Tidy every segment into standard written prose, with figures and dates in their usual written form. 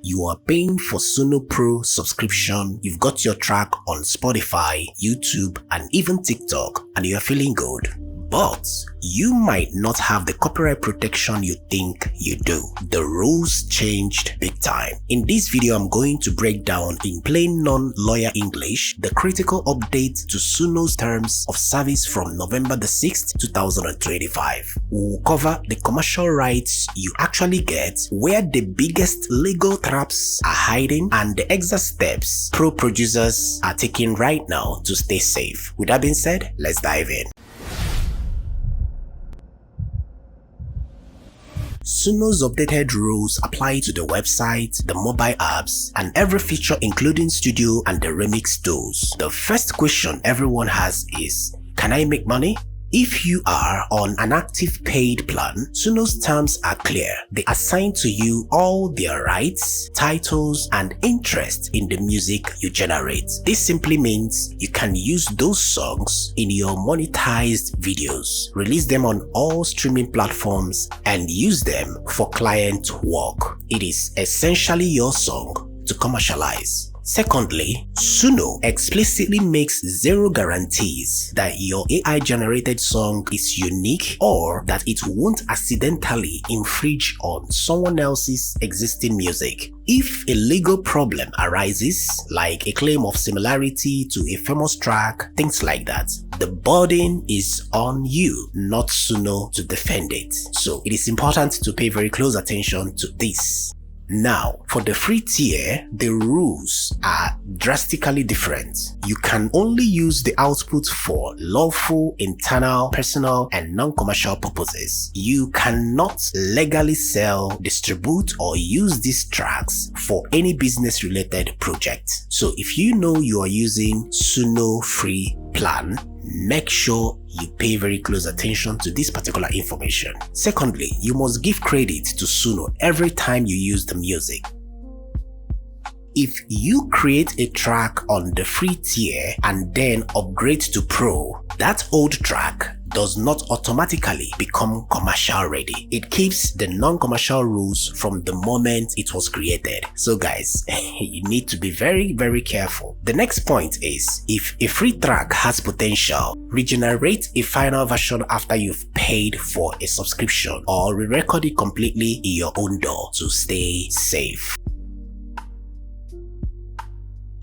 you are paying for Suno Pro subscription, you've got your track on Spotify, YouTube, and even TikTok, and you're feeling good. But you might not have the copyright protection you think you do. The rules changed big time. In this video, I'm going to break down in plain non-lawyer English the critical update to Suno's terms of service from November the 6th, 2025. We'll cover the commercial rights you actually get, where the biggest legal traps are hiding, and the exact steps pro producers are taking right now to stay safe. With that being said, let's dive in. Suno's updated rules apply to the website, the mobile apps, and every feature including studio and the remix tools. The first question everyone has is, can I make money? If you are on an active paid plan, Suno's terms are clear. They assign to you all their rights, titles, and interest in the music you generate. This simply means you can use those songs in your monetized videos, release them on all streaming platforms, and use them for client work. It is essentially your song to commercialize. Secondly, Suno explicitly makes zero guarantees that your AI-generated song is unique or that it won't accidentally infringe on someone else's existing music. If a legal problem arises, like a claim of similarity to a famous track, things like that, the burden is on you, not Suno, to defend it. So it is important to pay very close attention to this. Now, for the free tier, the rules are drastically different. You can only use the output for lawful, internal, personal, and non-commercial purposes. You cannot legally sell, distribute, or use these tracks for any business-related project. So if you know you are using Suno free plan, make sure you pay very close attention to this particular information. Secondly, you must give credit to Suno every time you use the music. If you create a track on the free tier and then upgrade to Pro, that old track does not automatically become commercial ready. It keeps the non-commercial rules from the moment it was created. So guys, you need to be very, very careful. The next point is, if a free track has potential, regenerate a final version after you've paid for a subscription, or re-record it completely in your own DAW to stay safe.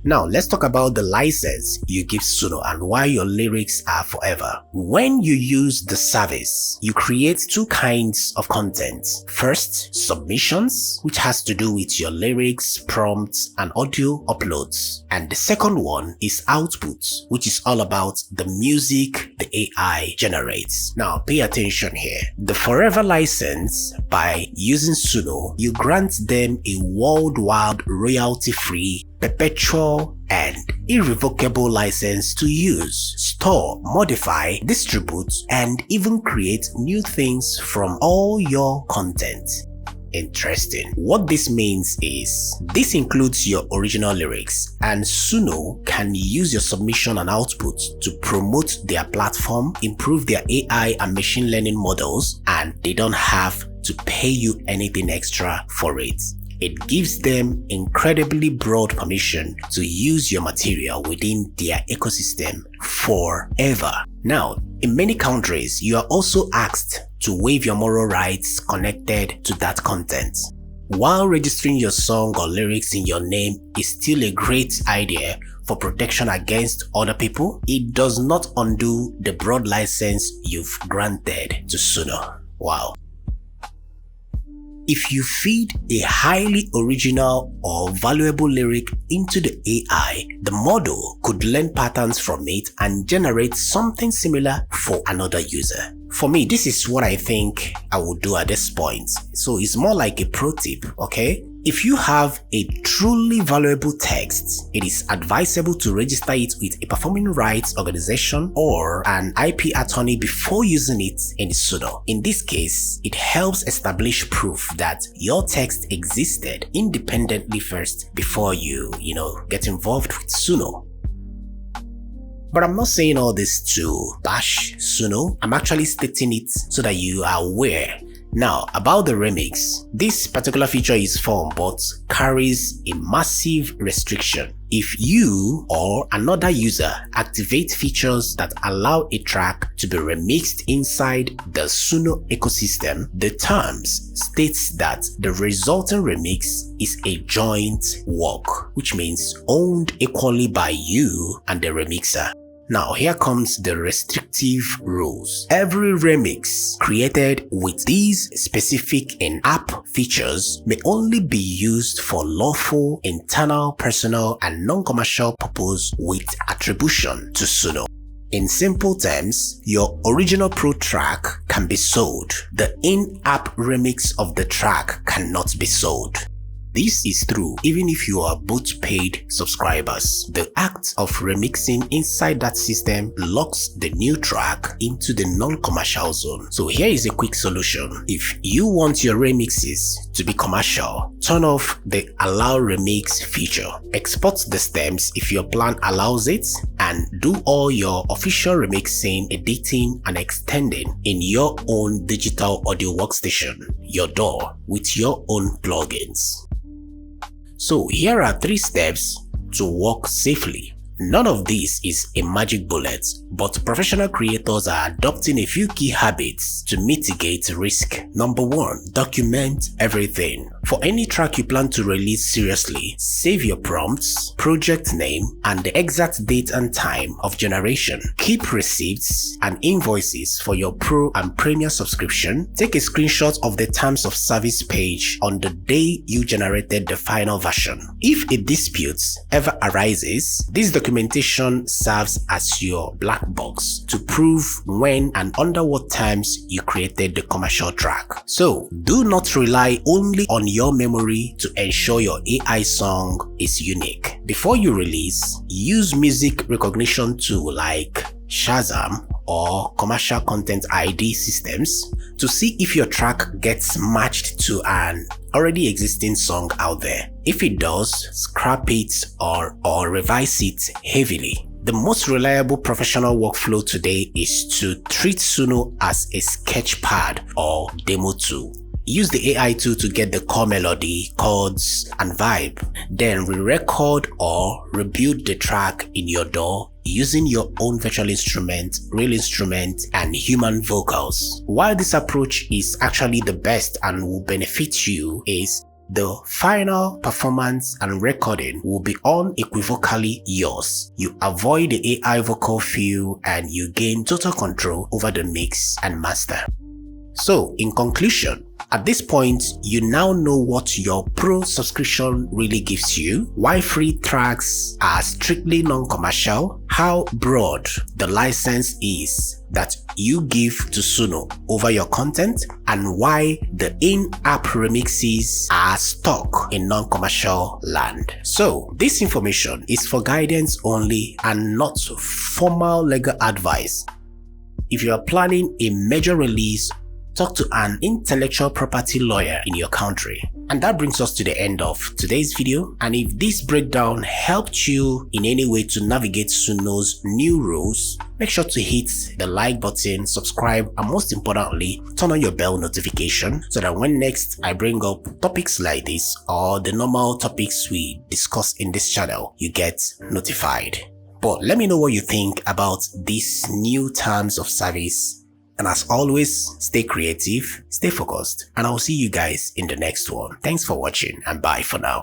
Now let's talk about the license you give Suno and why your lyrics are forever. When you use the service, you create two kinds of content. First, submissions, which has to do with your lyrics, prompts, and audio uploads. And the second one is output, which is all about the music the AI generates. Now pay attention here. The forever license, by using Suno, you grant them a worldwide royalty-free, perpetual, and irrevocable license to use, store, modify, distribute, and even create new things from all your content. Interesting. What this means is, this includes your original lyrics, and Suno can use your submission and output to promote their platform, improve their AI and machine learning models, and they don't have to pay you anything extra for it. It gives them incredibly broad permission to use your material within their ecosystem forever. Now, in many countries, you are also asked to waive your moral rights connected to that content. While registering your song or lyrics in your name is still a great idea for protection against other people, it does not undo the broad license you've granted to Suno. Wow. If you feed a highly original or valuable lyric into the AI, the model could learn patterns from it and generate something similar for another user. For me, this is what I think I would do at this point. So it's more like a pro tip, okay? If you have a truly valuable text, it is advisable to register it with a performing rights organization or an IP attorney before using it in Suno. In this case, it helps establish proof that your text existed independently first before you get involved with Suno. But I'm not saying all this to bash Suno. I'm actually stating it so that you are aware Now, about the remix, this particular feature is fun but carries a massive restriction. If you or another user activate features that allow a track to be remixed inside the Suno ecosystem, the terms states that the resulting remix is a joint work, which means owned equally by you and the remixer. Now here comes the restrictive rules. Every remix created with these specific in-app features may only be used for lawful, internal, personal, and non-commercial purpose with attribution to Suno. In simple terms, your original pro track can be sold. The in-app remix of the track cannot be sold. This is true even if you are both paid subscribers. The act of remixing inside that system locks the new track into the non-commercial zone. So here is a quick solution. If you want your remixes to be commercial, turn off the allow remix feature. Export the stems if your plan allows it, and do all your official remixing, editing, and extending in your own digital audio workstation, your DAW, with your own plugins. So here are 3 steps to work safely. None of this is a magic bullet, but professional creators are adopting a few key habits to mitigate risk. Number 1, document everything. For any track you plan to release seriously, save your prompts, project name, and the exact date and time of generation. Keep receipts and invoices for your Pro and Premier subscription. Take a screenshot of the terms of service page on the day you generated the final version. If a dispute ever arises, this documentation serves as your black box to prove when and under what terms you created the commercial track. So do not rely only on your memory to ensure your AI song is unique. Before you release, use music recognition tool like Shazam or commercial content ID systems to see if your track gets matched to an already existing song out there. If it does, scrap it or revise it heavily. The most reliable professional workflow today is to treat Suno as a sketch pad or demo tool. Use the AI tool to get the core melody, chords, and vibe. Then re-record or rebuild the track in your DAW using your own virtual instrument, real instrument, and human vocals. While this approach is actually the best and will benefit you, is the final performance and recording will be unequivocally yours. You avoid the AI vocal feel and you gain total control over the mix and master. So, in conclusion, at this point, you now know what your Pro subscription really gives you, why free tracks are strictly non-commercial, how broad the license is that you give to Suno over your content, and why the in-app remixes are stuck in non-commercial land. So, this information is for guidance only and not formal legal advice. If you are planning a major release, talk to an intellectual property lawyer in your country. And that brings us to the end of today's video. And if this breakdown helped you in any way to navigate Suno's new rules, make sure to hit the like button, subscribe, and most importantly, turn on your bell notification so that when next I bring up topics like this or the normal topics we discuss in this channel, you get notified. But let me know what you think about these new terms of service. And as always, stay creative, stay focused, and I'll see you guys in the next one. Thanks for watching and bye for now.